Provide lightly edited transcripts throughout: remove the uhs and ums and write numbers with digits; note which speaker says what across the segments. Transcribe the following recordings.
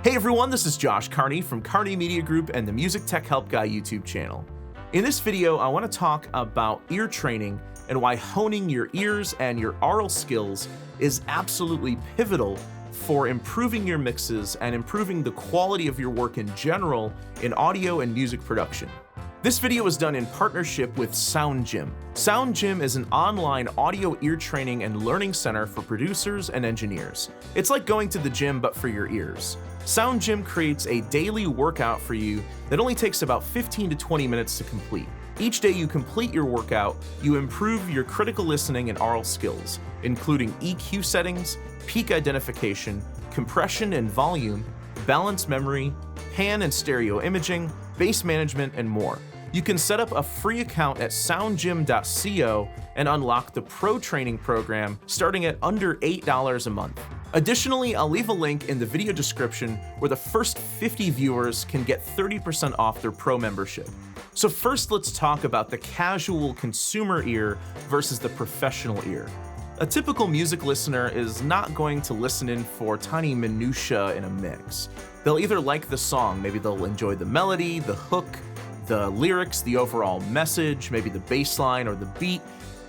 Speaker 1: Hey everyone, this is Josh Carney from Carney Media Group and the Music Tech Help Guy YouTube channel. In this video, I want to talk about ear training and why honing your ears and your aural skills is absolutely pivotal for improving your mixes and improving the quality of your work in general in audio and music production. This video was done in partnership with SoundGym. SoundGym is an online audio ear training and learning center for producers and engineers. It's like going to the gym but for your ears. SoundGym creates a daily workout for you that only takes about 15 to 20 minutes to complete. Each day you complete your workout, you improve your critical listening and aural skills, including EQ settings, peak identification, compression and volume, balance memory, pan and stereo imaging, bass management, and more. You can set up a free account at soundgym.co and unlock the Pro Training program starting at under $8 a month. Additionally, I'll leave a link in the video description where the first 50 viewers can get 30% off their Pro membership. So first, let's talk about the casual consumer ear versus the professional ear. A typical music listener is not going to listen in for tiny minutiae in a mix. They'll either like the song, maybe they'll enjoy the melody, the hook, the lyrics, the overall message, maybe the bass line or the beat,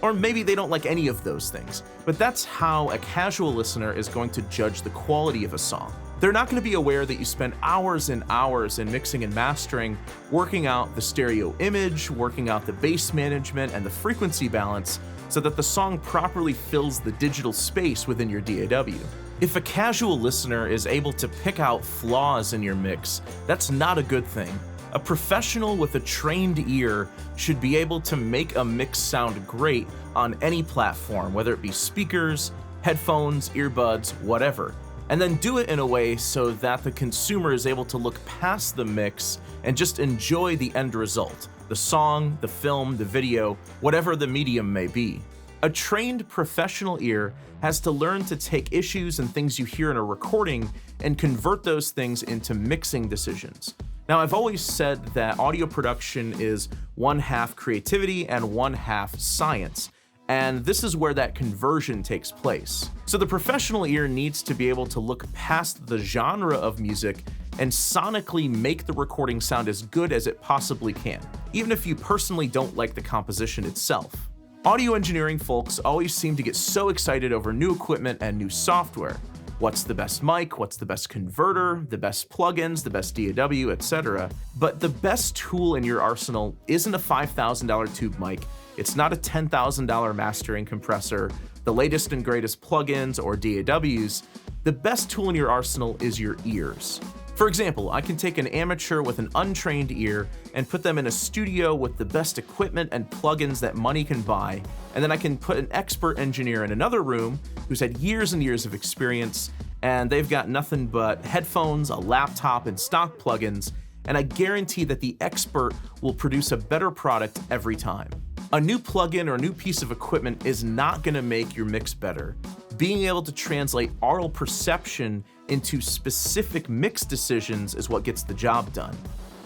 Speaker 1: or maybe they don't like any of those things. But that's how a casual listener is going to judge the quality of a song. They're not going to be aware that you spend hours and hours in mixing and mastering, working out the stereo image, working out the bass management and the frequency balance so that the song properly fills the digital space within your DAW. If a casual listener is able to pick out flaws in your mix, that's not a good thing. A professional with a trained ear should be able to make a mix sound great on any platform, whether it be speakers, headphones, earbuds, whatever, and then do it in a way so that the consumer is able to look past the mix and just enjoy the end result, the song, the film, the video, whatever the medium may be. A trained professional ear has to learn to take issues and things you hear in a recording and convert those things into mixing decisions. Now, I've always said that audio production is one half creativity and one half science, and this is where that conversion takes place. So the professional ear needs to be able to look past the genre of music and sonically make the recording sound as good as it possibly can, even if you personally don't like the composition itself. Audio engineering folks always seem to get so excited over new equipment and new software. What's the best mic, what's the best converter, the best plugins, the best DAW, etc. But the best tool in your arsenal isn't a $5,000 tube mic, it's not a $10,000 mastering compressor, the latest and greatest plugins or DAWs. The best tool in your arsenal is your ears. For example, I can take an amateur with an untrained ear and put them in a studio with the best equipment and plugins that money can buy, and then I can put an expert engineer in another room who's had years and years of experience, and they've got nothing but headphones, a laptop, and stock plugins, and I guarantee that the expert will produce a better product every time. A new plugin or a new piece of equipment is not going to make your mix better. Being able to translate aural perception into specific mix decisions is what gets the job done.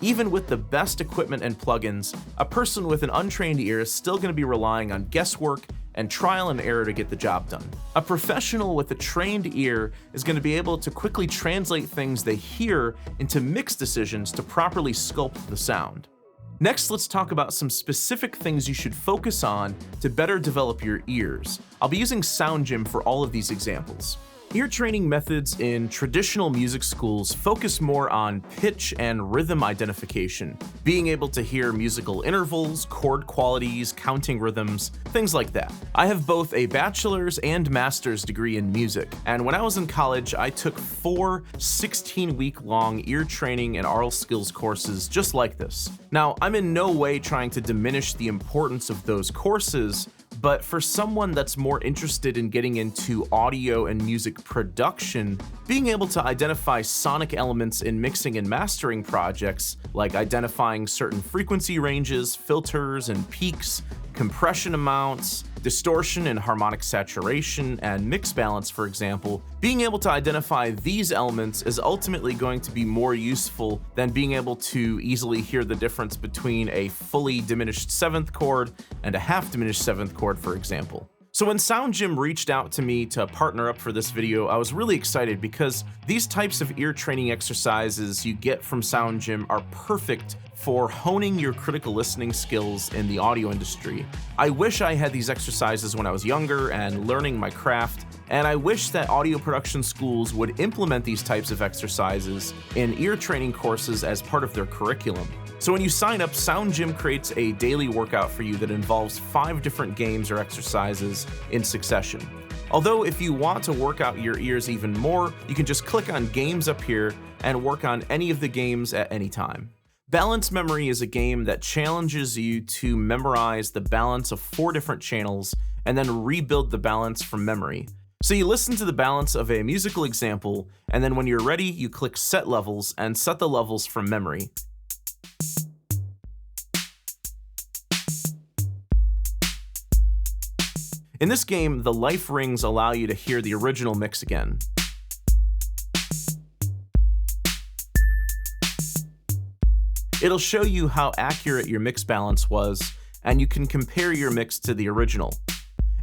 Speaker 1: Even with the best equipment and plugins, a person with an untrained ear is still going to be relying on guesswork and trial and error to get the job done. A professional with a trained ear is going to be able to quickly translate things they hear into mix decisions to properly sculpt the sound. Next, let's talk about some specific things you should focus on to better develop your ears. I'll be using SoundGym for all of these examples. Ear training methods in traditional music schools focus more on pitch and rhythm identification, being able to hear musical intervals, chord qualities, counting rhythms, things like that. I have both a bachelor's and master's degree in music, and when I was in college, I took 4 16-week-long ear training and aural skills courses just like this. Now, I'm in no way trying to diminish the importance of those courses, but for someone that's more interested in getting into audio and music production, being able to identify sonic elements in mixing and mastering projects, like identifying certain frequency ranges, filters and peaks, compression amounts, distortion and harmonic saturation, and mix balance, for example, being able to identify these elements is ultimately going to be more useful than being able to easily hear the difference between a fully diminished 7th chord and a half diminished 7th chord, for example. So when SoundGym reached out to me to partner up for this video, I was really excited because these types of ear training exercises you get from SoundGym are perfect for honing your critical listening skills in the audio industry. I wish I had these exercises when I was younger and learning my craft, and I wish that audio production schools would implement these types of exercises in ear training courses as part of their curriculum. So when you sign up, SoundGym creates a daily workout for you that involves 5 different games or exercises in succession. Although if you want to work out your ears even more, you can just click on Games up here and work on any of the games at any time. Balance Memory is a game that challenges you to memorize the balance of 4 different channels and then rebuild the balance from memory. So you listen to the balance of a musical example, and then when you're ready, you click Set Levels and set the levels from memory. In this game, the life rings allow you to hear the original mix again. It'll show you how accurate your mix balance was, and you can compare your mix to the original.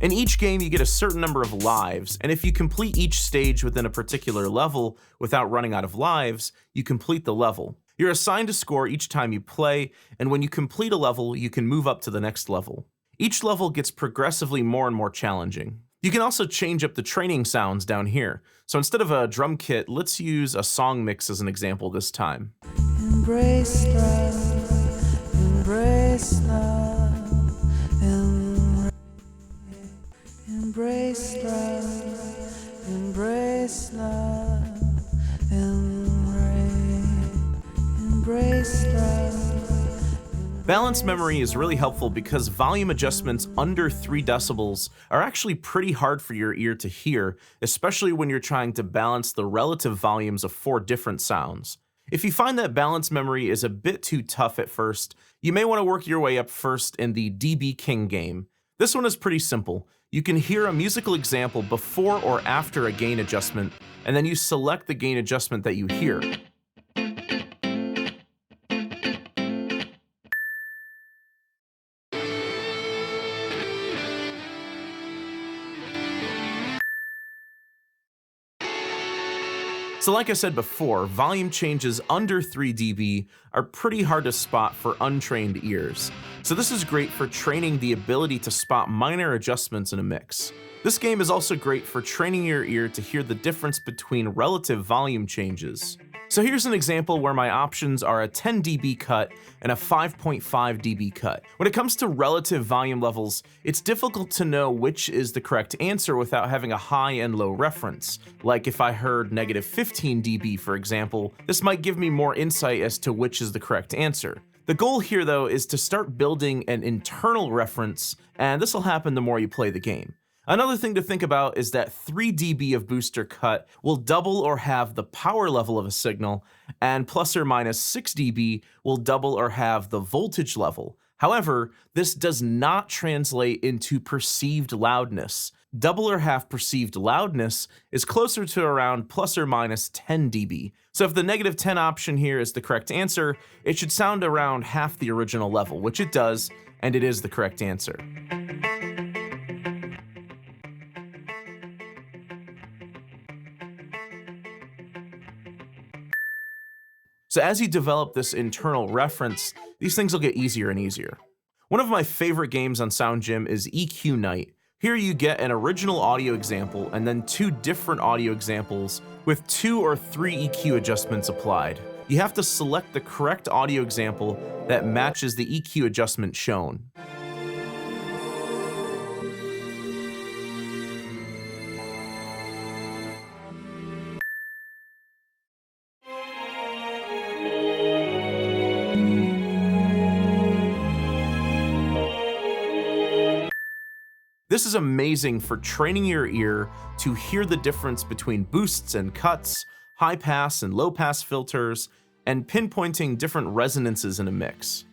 Speaker 1: In each game, you get a certain number of lives, and if you complete each stage within a particular level without running out of lives, you complete the level. You're assigned a score each time you play, and when you complete a level, you can move up to the next level. Each level gets progressively more and more challenging. You can also change up the training sounds down here. So instead of a drum kit, let's use a song mix as an example this time.
Speaker 2: Embrace love, embrace love, embrace love, embrace love, embrace love.
Speaker 1: Balance memory is really helpful because volume adjustments under 3 decibels are actually pretty hard for your ear to hear, especially when you're trying to balance the relative volumes of 4 different sounds. If you find that balance memory is a bit too tough at first, you may want to work your way up first in the dB King game. This one is pretty simple. You can hear a musical example before or after a gain adjustment, and then you select the gain adjustment that you hear. So like I said before, volume changes under 3 dB are pretty hard to spot for untrained ears. So this is great for training the ability to spot minor adjustments in a mix. This game is also great for training your ear to hear the difference between relative volume changes. So here's an example where my options are a 10 dB cut and a 5.5 dB cut. When it comes to relative volume levels, it's difficult to know which is the correct answer without having a high and low reference. Like if I heard -15 dB, for example, this might give me more insight as to which is the correct answer. The goal here, though, is to start building an internal reference, and this will happen the more you play the game. Another thing to think about is that 3 dB of booster cut will double or halve the power level of a signal, and plus or minus 6 dB will double or halve the voltage level. However, this does not translate into perceived loudness. Double or half perceived loudness is closer to around plus or minus 10 dB. So if the -10 option here is the correct answer, it should sound around half the original level, which it does, and it is the correct answer. So as you develop this internal reference, these things will get easier and easier. One of my favorite games on SoundGym is EQ Night. Here you get an original audio example and then 2 different audio examples with 2 or 3 EQ adjustments applied. You have to select the correct audio example that matches the EQ adjustment shown. This is amazing for training your ear to hear the difference between boosts and cuts, high pass and low pass filters, and pinpointing different resonances in a mix.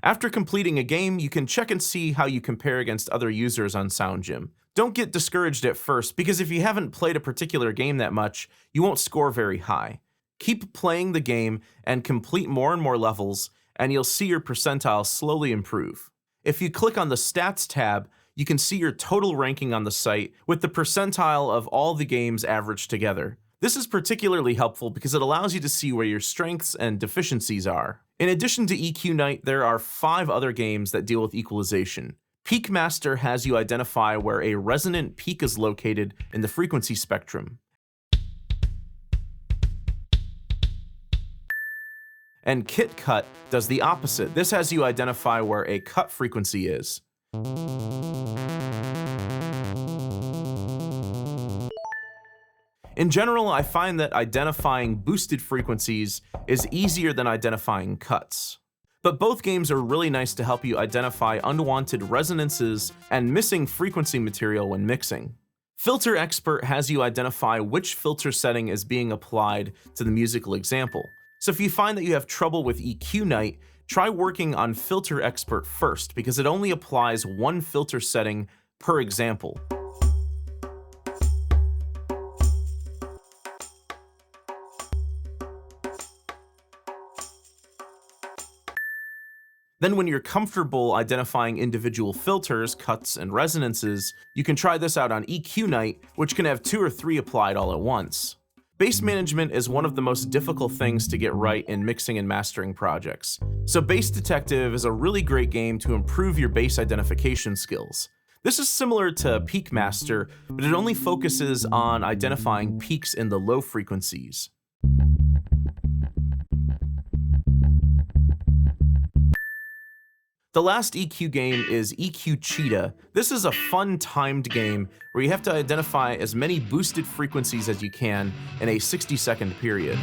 Speaker 1: After completing a game, you can check and see how you compare against other users on SoundGym. Don't get discouraged at first, because if you haven't played a particular game that much, you won't score very high. Keep playing the game and complete more and more levels, and you'll see your percentile slowly improve. If you click on the Stats tab, you can see your total ranking on the site with the percentile of all the games averaged together. This is particularly helpful because it allows you to see where your strengths and deficiencies are. In addition to EQ Night, there are 5 other games that deal with equalization. Peak Master has you identify where a resonant peak is located in the frequency spectrum. And Kit Cut does the opposite. This has you identify where a cut frequency is. In general, I find that identifying boosted frequencies is easier than identifying cuts. But both games are really nice to help you identify unwanted resonances and missing frequency material when mixing. Filter Expert has you identify which filter setting is being applied to the musical example. So if you find that you have trouble with EQ Night, try working on Filter Expert first, because it only applies one filter setting per example. Then when you're comfortable identifying individual filters, cuts, and resonances, you can try this out on EQ Night, which can have 2 or 3 applied all at once. Bass management is one of the most difficult things to get right in mixing and mastering projects. So Bass Detective is a really great game to improve your bass identification skills. This is similar to Peak Master, but it only focuses on identifying peaks in the low frequencies. The last EQ game is EQ Cheetah. This is a fun timed game where you have to identify as many boosted frequencies as you can in a 60-second period.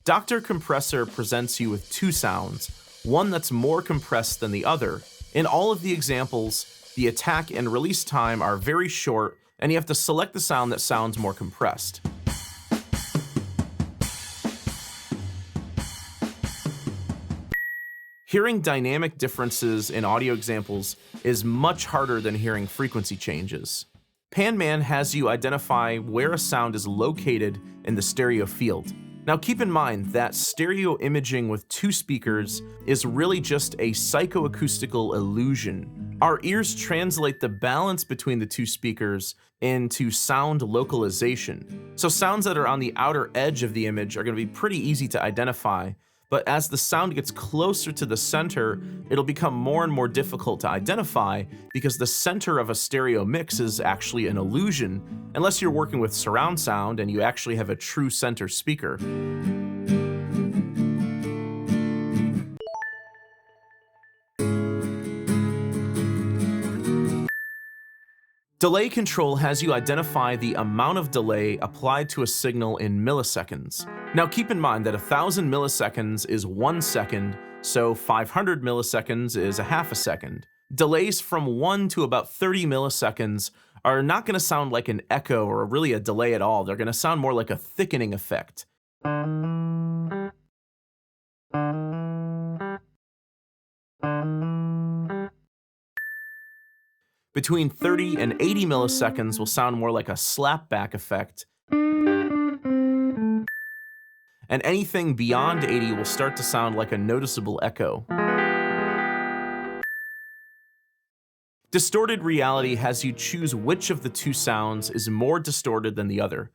Speaker 1: Dr. Compressor presents you with 2 sounds, one that's more compressed than the other. In all of the examples, the attack and release time are very short, and you have to select the sound that sounds more compressed. Hearing dynamic differences in audio examples is much harder than hearing frequency changes. Panman has you identify where a sound is located in the stereo field. Now keep in mind that stereo imaging with 2 speakers is really just a psychoacoustical illusion. Our ears translate the balance between the 2 speakers into sound localization. So sounds that are on the outer edge of the image are going to be pretty easy to identify, but as the sound gets closer to the center, it'll become more and more difficult to identify because the center of a stereo mix is actually an illusion, unless you're working with surround sound and you actually have a true center speaker. Delay control has you identify the amount of delay applied to a signal in milliseconds. Now keep in mind that 1,000 milliseconds is 1 second, so 500 milliseconds is a half a second. Delays from 1 to about 30 milliseconds are not going to sound like an echo or really a delay at all. They're going to sound more like a thickening effect. Between 30 and 80 milliseconds will sound more like a slapback effect. And anything beyond 80 will start to sound like a noticeable echo. Distorted reality has you choose which of the 2 sounds is more distorted than the other.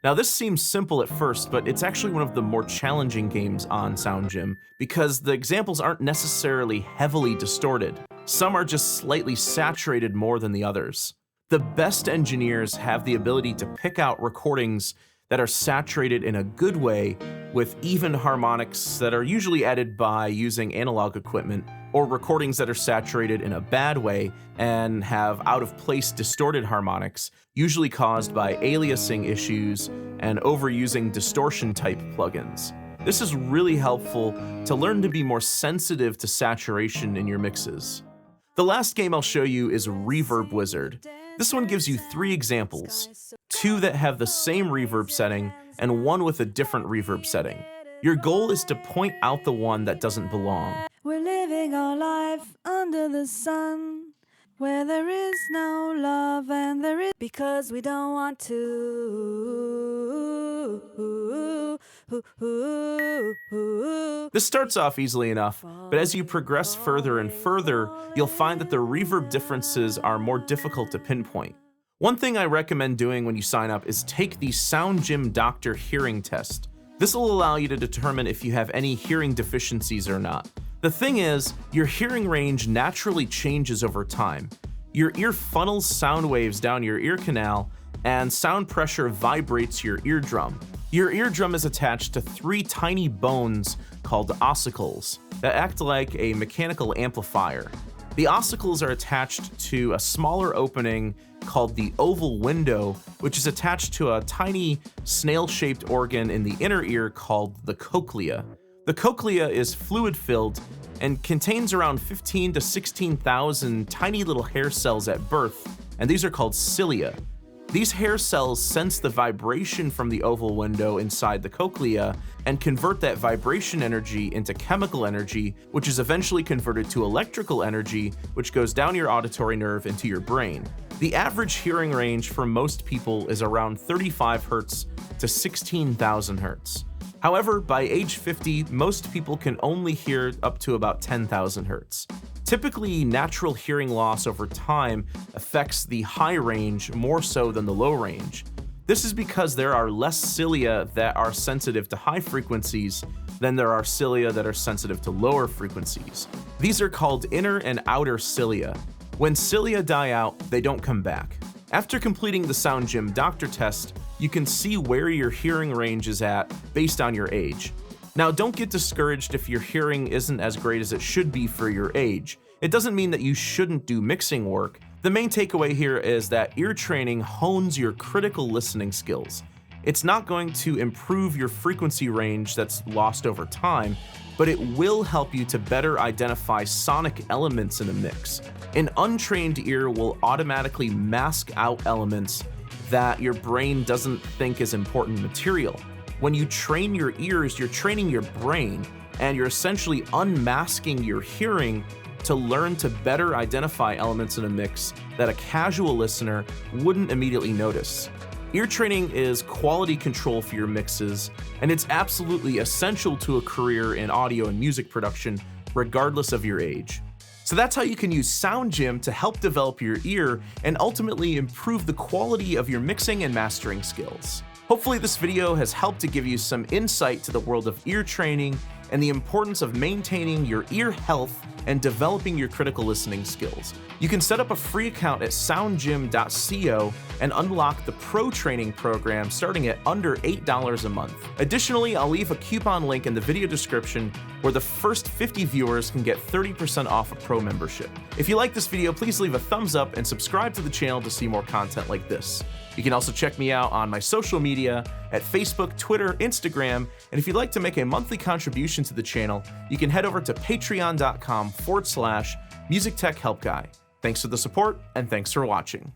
Speaker 1: Now this seems simple at first, but it's actually one of the more challenging games on SoundGym because the examples aren't necessarily heavily distorted. Some are just slightly saturated more than the others. The best engineers have the ability to pick out recordings that are saturated in a good way with even harmonics that are usually added by using analog equipment, or recordings that are saturated in a bad way and have out-of-place distorted harmonics, usually caused by aliasing issues and overusing distortion-type plugins. This is really helpful to learn to be more sensitive to saturation in your mixes. The last game I'll show you is Reverb Wizard. This one gives you 3 examples, 2 that have the same reverb setting and 1 with a different reverb setting. Your goal is to point out the one that doesn't belong.
Speaker 2: We're living our life under the sun, where there is no love and there is because we don't want to.
Speaker 1: This starts off easily enough, but as you progress further and further, you'll find that the reverb differences are more difficult to pinpoint. One thing I recommend doing when you sign up is take the SoundGym Doctor hearing test. This will allow you to determine if you have any hearing deficiencies or not. The thing is, your hearing range naturally changes over time. Your ear funnels sound waves down your ear canal, and sound pressure vibrates your eardrum. Your eardrum is attached to 3 tiny bones called ossicles that act like a mechanical amplifier. The ossicles are attached to a smaller opening called the oval window, which is attached to a tiny snail-shaped organ in the inner ear called the cochlea. The cochlea is fluid-filled and contains around 15 to 16,000 tiny little hair cells at birth, and these are called cilia. These hair cells sense the vibration from the oval window inside the cochlea and convert that vibration energy into chemical energy, which is eventually converted to electrical energy, which goes down your auditory nerve into your brain. The average hearing range for most people is around 35 Hz to 16,000 Hz. However, by age 50, most people can only hear up to about 10,000 Hz. Typically, natural hearing loss over time affects the high range more so than the low range. This is because there are less cilia that are sensitive to high frequencies than there are cilia that are sensitive to lower frequencies. These are called inner and outer cilia. When cilia die out, they don't come back. After completing the SoundGym Doctor test, you can see where your hearing range is at based on your age. Now, don't get discouraged if your hearing isn't as great as it should be for your age. It doesn't mean that you shouldn't do mixing work. The main takeaway here is that ear training hones your critical listening skills. It's not going to improve your frequency range that's lost over time, but it will help you to better identify sonic elements in a mix. An untrained ear will automatically mask out elements that your brain doesn't think is important material. When you train your ears, you're training your brain, and you're essentially unmasking your hearing to learn to better identify elements in a mix that a casual listener wouldn't immediately notice. Ear training is quality control for your mixes, and it's absolutely essential to a career in audio and music production, regardless of your age. So that's how you can use SoundGym to help develop your ear and ultimately improve the quality of your mixing and mastering skills. Hopefully this video has helped to give you some insight to the world of ear training and the importance of maintaining your ear health and developing your critical listening skills. You can set up a free account at soundgym.co and unlock the Pro Training program starting at under $8 a month. Additionally, I'll leave a coupon link in the video description where the first 50 viewers can get 30% off a Pro membership. If you like this video, please leave a thumbs up and subscribe to the channel to see more content like this. You can also check me out on my social media at Facebook, Twitter, Instagram, and if you'd like to make a monthly contribution to the channel, you can head over to patreon.com/MusicTechHelpGuy. Thanks for the support, and thanks for watching.